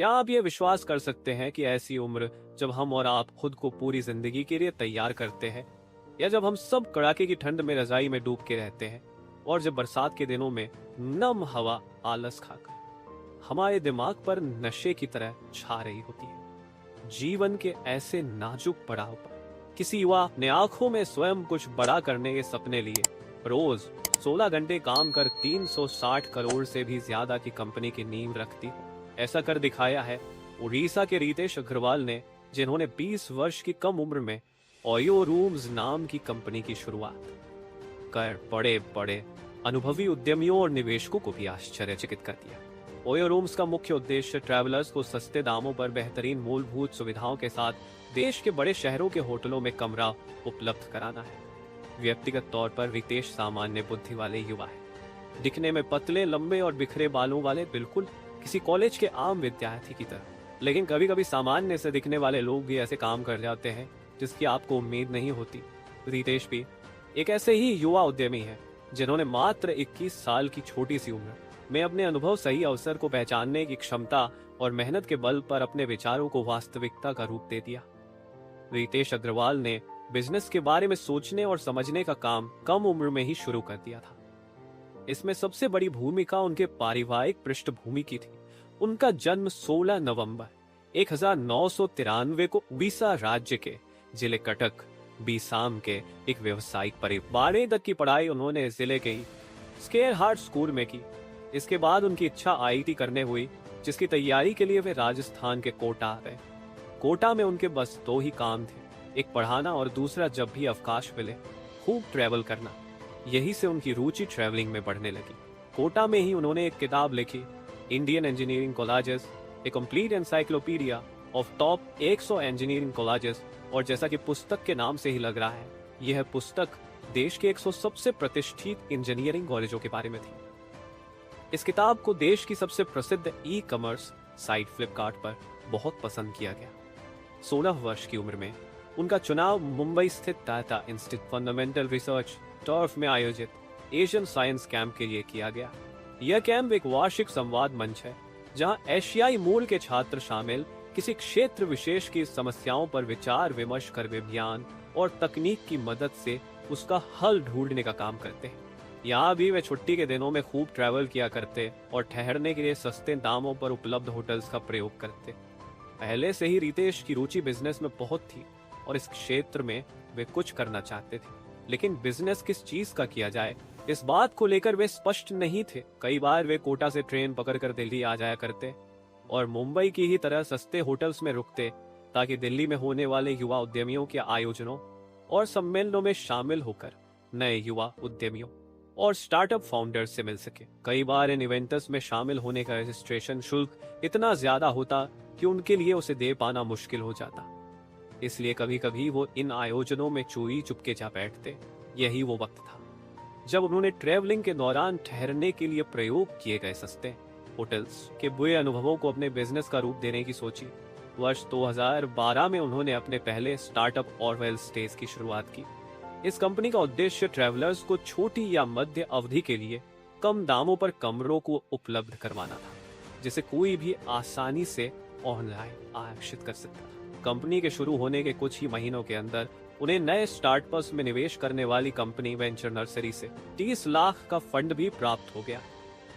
क्या आप ये विश्वास कर सकते हैं कि ऐसी उम्र जब हम और आप खुद को पूरी जिंदगी के लिए तैयार करते हैं, या जब हम सब कड़ाके की ठंड में रजाई में डूब के रहते हैं, और जब बरसात के दिनों में नम हवा आलस खाकर हमारे दिमाग पर नशे की तरह छा रही होती है। जीवन के ऐसे नाजुक पड़ाव पर किसी युवा ने आंखों में स्वयं कुछ बड़ा करने के सपने लिए रोज 16 घंटे काम कर 360 करोड़ से भी ज्यादा की कंपनी की नींव रखती हो, ऐसा कर दिखाया है उड़ीसा के रितेश अग्रवाल ने, जिन्होंने 20 वर्ष की कम उम्र में ओयो रूम्स नाम की कंपनी की शुरुआत कर बड़े बड़े अनुभवी उद्यमियों और निवेशकों को भी आश्चर्यचकित कर दिया। ओयो रूम्स का मुख्य उद्देश्य ट्रैवलर्स को सस्ते दामों पर बेहतरीन मूलभूत सुविधाओं के साथ देश के बड़े शहरों के होटलों में कमरा उपलब्ध कराना है। व्यक्तिगत तौर पर रितेश सामान्य बुद्धि वाले युवा है, दिखने में पतले, लंबे और बिखरे बालों वाले, बिल्कुल किसी कॉलेज के आम विद्यार्थी की तरह। लेकिन कभी कभी सामान्य से दिखने वाले लोग भी ऐसे काम कर जाते हैं जिसकी आपको उम्मीद नहीं होती। रितेश भी एक ऐसे ही युवा उद्यमी है जिन्होंने मात्र 21 साल की छोटी सी उम्र में अपने अनुभव, सही अवसर को पहचानने की क्षमता और मेहनत के बल पर अपने विचारों को वास्तविकता का रूप दे दिया। रितेश अग्रवाल ने बिजनेस के बारे में सोचने और समझने का काम कम उम्र में ही शुरू कर दिया था। इसमें सबसे बड़ी भूमिका उनके पारिवारिक पृष्ठभूमि की थी। उनका जन्म 16 नवंबर 1993 को उड़ीसा राज्य के जिले कटक बीसाम के एक व्यवसायिक परिवार। 12वीं तक की पढ़ाई उन्होंने जिले के ही स्केयर हार्ट स्कूल में की। इसके बाद उनकी इच्छा आईआईटी करने हुई, जिसकी तैयारी के लिए वे राजस्थान के कोटा आ गए। कोटा में उनके बस 2 ही काम थे, एक पढ़ाना और दूसरा जब भी अवकाश मिले खूब ट्रैवल करना। यही से उनकी रुचि ट्रैवलिंग में बढ़ने लगी। कोटा में ही उन्होंने एक किताब लिखी, Indian engineering colleges, A complete encyclopedia of top 100 engineering colleges. और जैसा कि पुस्तक के नाम से ही लग रहा है, यह पुस्तक देश के 100 सबसे प्रतिष्ठित इंजीनियरिंग कॉलेजों के बारे में थी। इस किताब को देश की सबसे प्रसिद्ध ई कॉमर्स साइट फ्लिपकार्ट पर बहुत पसंद किया गया। 16 वर्ष की उम्र में उनका चुनाव मुंबई स्थित Tata institute fundamental research turf में आयोजित एशियन साइंस कैंप के लिए किया गया। यह कैंप एक वार्षिक संवाद मंच है जहां एशियाई मूल के छात्र शामिल किसी क्षेत्र विशेष की समस्याओं पर विचार विमर्श कर विज्ञान और तकनीक की मदद से उसका हल ढूंढने का काम करते हैं। यहाँ भी वे छुट्टी के दिनों में खूब ट्रैवल किया करते और ठहरने के लिए सस्ते दामों पर उपलब्ध होटल्स का प्रयोग करते। पहले से ही रितेश की रुचि बिजनेस में बहुत थी और इस क्षेत्र में वे कुछ करना चाहते थे, लेकिन बिजनेस किस चीज का किया जाए, इस बात को लेकर वे स्पष्ट नहीं थे। कई बार वे कोटा से ट्रेन पकड़कर दिल्ली आ जाया करते और मुंबई की ही तरह सस्ते होटल्स में रुकते ताकि दिल्ली में होने वाले युवा उद्यमियों के आयोजनों और सम्मेलनों में शामिल होकर नए युवा उद्यमियों और स्टार्टअप फाउंडर्स से मिल सके। कई बार इन इवेंट्स में शामिल होने का रजिस्ट्रेशन शुल्क इतना ज्यादा होता कि उनके लिए उसे दे पाना मुश्किल हो जाता। इसलिए कभी कभी वो इन आयोजनों में चोरी चुपके जा बैठते। यही वो वक्त था जब उन्होंने ट्रैवलिंग के दौरान ठहरने के लिए प्रयोग किए गए सस्ते होटल्स के बुरे अनुभवों को अपने बिजनेस का रूप देने की सोची। वर्ष 2012 में उन्होंने अपने पहले स्टार्टअप ऑरवेल स्टेज की शुरुआत की। इस कंपनी का उद्देश्य ट्रैवलर्स को छोटी या मध्य अवधि के लिए कम दामों पर कमरों को उपलब्ध करवाना था, जिसे कोई भी आसानी से ऑनलाइन आरक्षित कर सकता था। कंपनी के शुरू होने के कुछ ही महीनों के अंदर उन्हें नए स्टार्टअप्स में निवेश करने वाली कंपनी वेंचर नर्सरी से 30 लाख का फंड भी प्राप्त हो गया।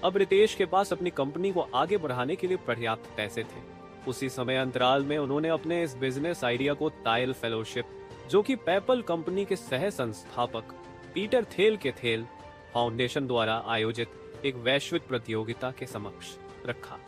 अब रितेश के पास अपनी कंपनी को आगे बढ़ाने के लिए पर्याप्त पैसे थे। उसी समय अंतराल में उन्होंने अपने इस बिजनेस आइडिया को टाइल फेलोशिप, जो कि पेपल कंपनी के सह संस्थापक पीटर थेल के थेल फाउंडेशन द्वारा आयोजित एक वैश्विक प्रतियोगिता के समक्ष रखा।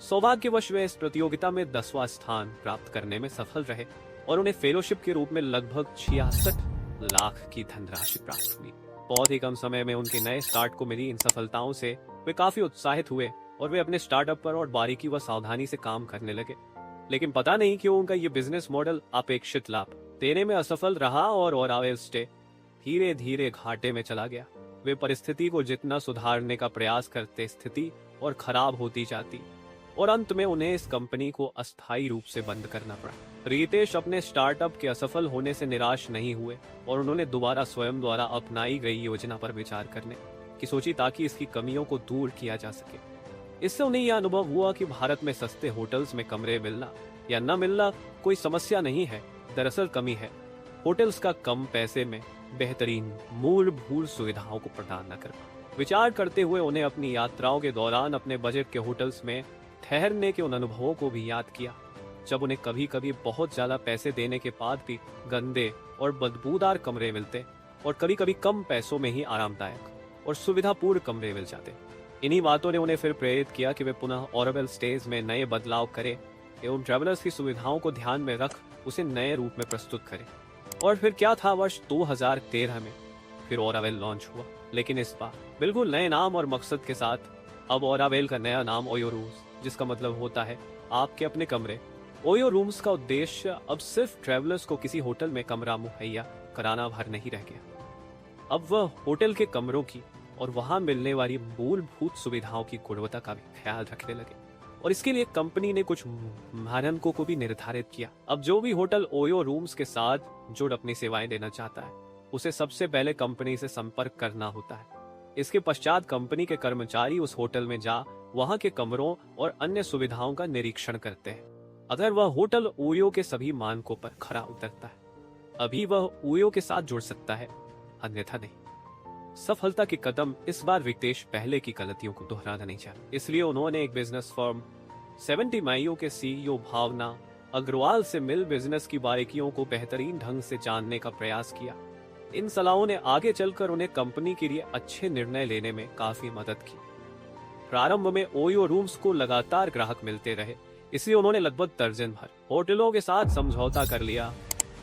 सौभाग्यवश वे इस प्रतियोगिता में 10वां स्थान प्राप्त करने में सफल रहे और उन्हें फेलोशिप के रूप में लगभग 66 लाख की धनराशि प्राप्त हुई। बहुत ही कम समय में उनके नए स्टार्ट को मिली इन सफलताओं से वे काफी उत्साहित हुए और वे अपने स्टार्टअप पर और बारीकी व सावधानी से काम करने लगे। लेकिन पता नहीं क्यों उनका ये बिजनेस मॉडल अपेक्षित लाभ देने में असफल रहा और ऑरवेल स्टे धीरे धीरे घाटे में चला गया। वे परिस्थिति को जितना सुधारने का प्रयास करते, स्थिति और खराब होती जाती और अंत में उन्हें इस कंपनी को अस्थायी रूप से बंद करना पड़ा। रितेश अपने स्टार्टअप के असफल होने से निराश नहीं हुए और उन्होंने दोबारा स्वयं द्वारा अपनाई गई योजना पर विचार करने की सोची ताकि इसकी कमियों को दूर किया जा सके। इससे उन्हें यह अनुभव हुआ कि भारत में सस्ते होटल्स में कमरे मिलना या न मिलना कोई समस्या नहीं है, दरअसल कमी है होटल्स का कम पैसे में बेहतरीन मूलभूत सुविधाओं को प्रदान न कर पाना। विचार करते हुए उन्हें अपनी यात्राओं के दौरान अपने बजट के होटल्स में ठहरने के उन अनुभवों को भी याद किया, जब उन्हें कभी कभी बहुत ज्यादा पैसे देने के बाद भी गंदे और बदबूदार कमरे मिलते और कभी कभी कम पैसों में ही आरामदायक और सुविधापूर्ण कमरे मिल जाते। इन्हीं बातों ने उन्हें फिर प्रेरित किया कि वे पुनः ओरावेल स्टेज में नए बदलाव करें एवं ट्रैवलर्स की सुविधाओं को ध्यान में रख उसे नए रूप में प्रस्तुत करें। और फिर क्या था, वर्ष 2013 में फिर ओरावेल लॉन्च हुआ, लेकिन इस बार बिल्कुल नए नाम और मकसद के साथ। अब ओरावेल का नया नाम ओयो रूम्स, जिसका मतलब होता है आपके अपने कमरे। ओयो रूम्स का उद्देश्य अब सिर्फ ट्रैवलर्स को किसी होटल में कमरा मुहैया कराना भर नहीं रह गया, अब वह होटल के कमरों की और वहां मिलने वाली मूलभूत सुविधाओं की गुणवत्ता का भी ख्याल रखने लगे। और इसके लिए कंपनी ने कुछ मानकों को भी निर्धारित किया। अब जो भी होटल ओयो रूम्स के साथ जुड़ अपनी सेवाएं देना चाहता है, उसे सबसे पहले कंपनी से संपर्क करना होता है। इसके पश्चात कंपनी के कर्मचारी उस होटल में जा वहां के कमरों और अन्य सुविधाओं का निरीक्षण करते हैं। अगर वह होटल ओयो के सभी मानकों पर खरा उतरता है, अभी वह ओयो के साथ जुड़ सकता है, अन्यथा नहीं। सफलता के कदम इस बार रितेश पहले की गलतियों को दोहराना नहीं चाहते, इसलिए उन्होंने एक बिजनेस फर्म 70 माइयो के सीईओ भावना अग्रवाल से मिल बिजनेस की बारीकियों को बेहतरीन ढंग से जानने का प्रयास किया। इन सलाहों ने आगे चलकर उन्हें कंपनी के लिए अच्छे निर्णय लेने में काफी मदद की। प्रारंभ में ओयो रूम्स को लगातार ग्राहक मिलते रहे, इसलिए उन्होंने लगभग दर्जन भर होटलों के साथ समझौता कर लिया।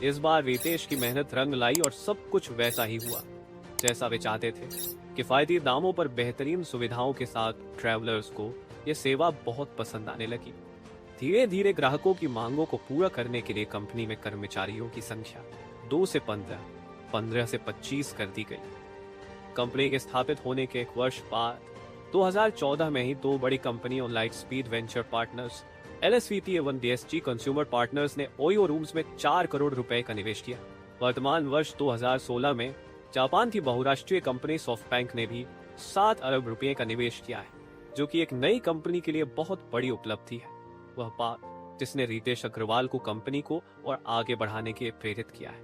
इस बार रितेश की मेहनत रंग लाई और सब कुछ वैसा ही हुआ जैसा वे चाहते थे। किफायती दामों पर बेहतरीन सुविधाओं के साथ ट्रैवलर्स को यह सेवा बहुत पसंद आने लगी। धीरे धीरे ग्राहकों की मांगों को पूरा करने के लिए कंपनी में कर्मचारियों की संख्या 2 से 15, 15 से 25 कर दी गई। कंपनी के स्थापित होने के एक वर्ष बाद 2014 में ही 2 बड़ी कंपनियों light speed venture partners LSVP एवं DSG कंज्यूमर पार्टनर्स ने ओयो रूम्स में 4 करोड़ रुपए का निवेश किया। वर्तमान वर्ष 2016 में जापान की बहुराष्ट्रीय कंपनी सॉफ्टबैंक ने भी 7 अरब रुपए का निवेश किया है, जो कि एक नई कंपनी के लिए बहुत बड़ी उपलब्धि है। वह बात जिसने रितेश अग्रवाल को कंपनी को और आगे बढ़ाने के लिए प्रेरित किया है,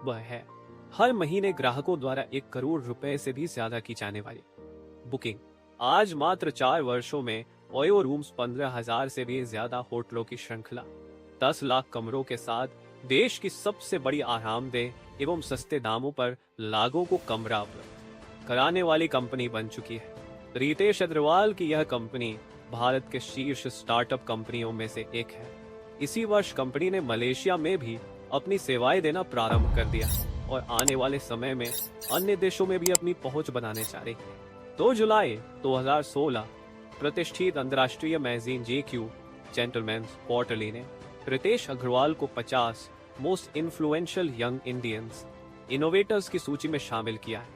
वह है हर महीने ग्राहकों द्वारा 1 करोड़ रुपए से भी ज्यादा की जाने वाली बुकिंग। आज मात्र 4 वर्षों में ओयो रूम्स 15,000 से भी ज्यादा होटलों की श्रृंखला 10 लाख कमरों के साथ देश की सबसे बड़ी आरामदेह एवं सस्ते दामों पर लाखों को कमरा उपलब्ध कराने वाली कंपनी बन चुकी है। रितेश अग्रवाल की यह कंपनी भारत के शीर्ष स्टार्टअप कंपनियों में से एक है। इसी वर्ष कंपनी ने मलेशिया में भी अपनी सेवाएं देना प्रारंभ कर दिया और आने वाले समय में अन्य देशों में भी अपनी पहुंच बनाने जा रही है। 2 जुलाई 2016 प्रतिष्ठित अंतर्राष्ट्रीय मैगजीन JQ जेंटलमैन्स क्वार्टरली ने रितेश अग्रवाल को 50 most influential young Indians innovators की सूची में शामिल किया है।